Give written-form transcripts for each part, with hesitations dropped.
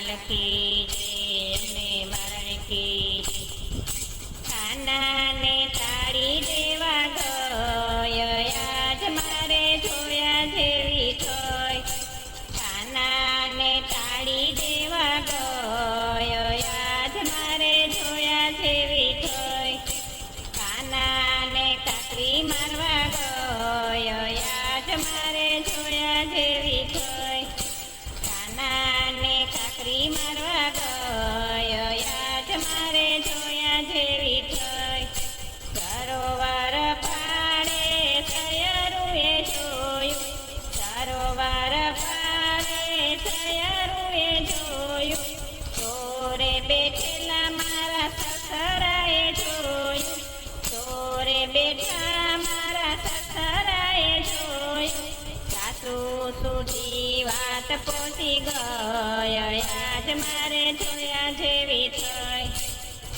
લાલ કી જય, અમને મરણ કી જય. ખાનાને તાળી દેવા ગયો, આજ મારે જોયા જેવી થઈ. ખાનાને તાળી દેવા ગયો, આજ મારે જોયા જેવી થઈ. ખાનાને કાકરી મારવા ગયો, આજ મારે જોયા જેવી થઈ. ખાનાને કાકરી મારવા ગયો, આજ મારે જોયા જેવી થઈ. સરોવર પાળે સયરુએ જોયું, સરોવર પાળે સયરુએ જોયું. ચોરે બેઠેલા મારા સસરાએ જોયું, ચોરે બેઠા મારા સસરાએ જોયું. સાસુ સુધી વાત પહોંચી ગઈ, આજ મારે જોયા જેવી થઈ.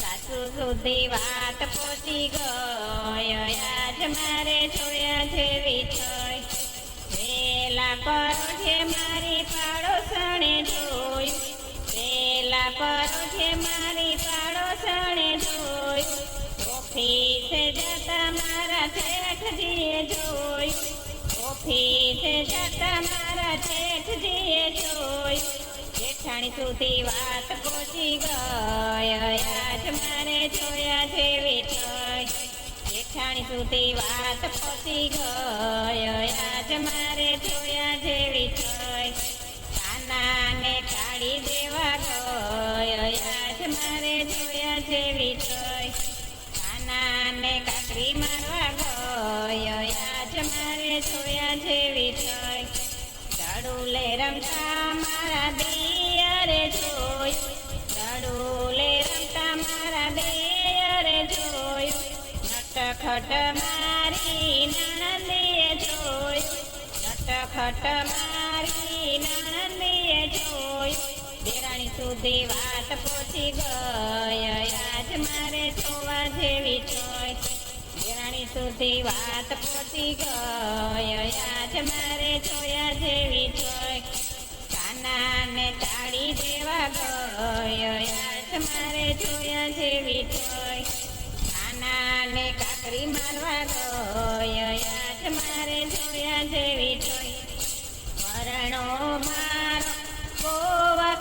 સાસુ સુધી વાત પહોંચી ગઈ, આજ મારે જોયા જેવી થઈ. વેલા પરોઠે મારી પાડોશણે જોયું, વેલા પરોઠે મારી પાડોશણે જોયું. ઓફિસે જતા મારા જેઠજીએ જોયું, ઓફિસે જતા મારા જેઠજીએ જોયું. જેઠાણી સુધી વાત પહોંચી ગઈ, આજ મારે જોયા જેવી થઈ. જેઠાણી સુધી વાત પહોંચી ગઈ, આજ મારે જોયા જેવી થઈ. કાનાને તાળી દેવા ગયો, આજ મારે જોયા જેવી થઈ. કાનાને કાકરી મારવા ગયો, આજ મારે જોયા જેવી થઈ. રડુલે રમતા મારા દિયરે જોયું, રડુલે રમતા મારા દિયરે જોયું. નટખટ મારી નણંદીએ જોયું, નટખટ મારી નણંદીએ જોયું. દેરાણી સુધી વાત પહોંચી ગઈ, આજ મારે જોવા જેવી થઈ. દેરાણી સુધી વાત પહોંચી ગઈ, આજ મારે જોયા જેવી થઈ. કાનાને તાળી દેવા ગયો, આજ મારે જોયા જેવી થઈ. કાનાને કાકરી મારવા ગયો, આજ મારે જોયા જેવી થઈ. પરણો મારો બહુ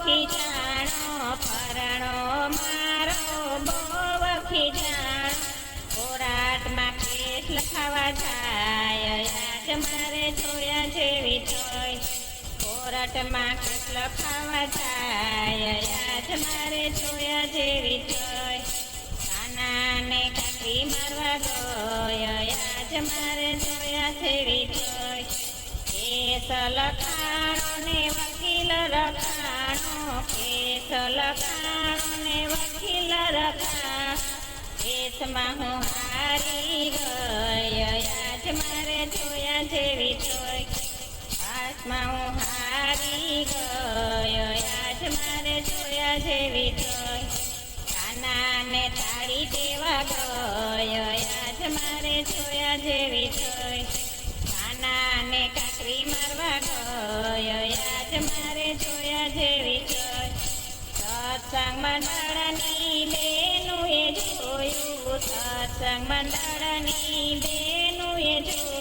ખીજાણો, પરણો મારો બહુ ખીજાણો. કોરાટમાં કેસ લખાવા જાય, આજ મારે જોયા જેવી થઈ. કોરાટમાં કેસ લખાવા જાય, આજ મારે જોયા જેવી થઈ. કાનાને કાકરી મારવા ગયો, આજ મારે જોયા જેવી થઈ. કેસ લખાણો ને વકીલ રખાણો, કેસ લખાણો ને વકીલ રખાણો. કેસમાં હું હારી ગઈ, આજ મારે જોયા જેવી થઈ. હાથમાં હું હારી ગઈ, આજ મારે જોયા જેવી થઈ. કાનાને તાળી દેવા ગયો, આજ મારે જોયા જેવી થઈ. કાનાને કાકરી મારવા ગયો, આજ મારે જોયા જેવી થઈ. સત્સંગ મંડળની બેનુએ જોયું, સત્સંગ મંડળની બેનુએ જોયું.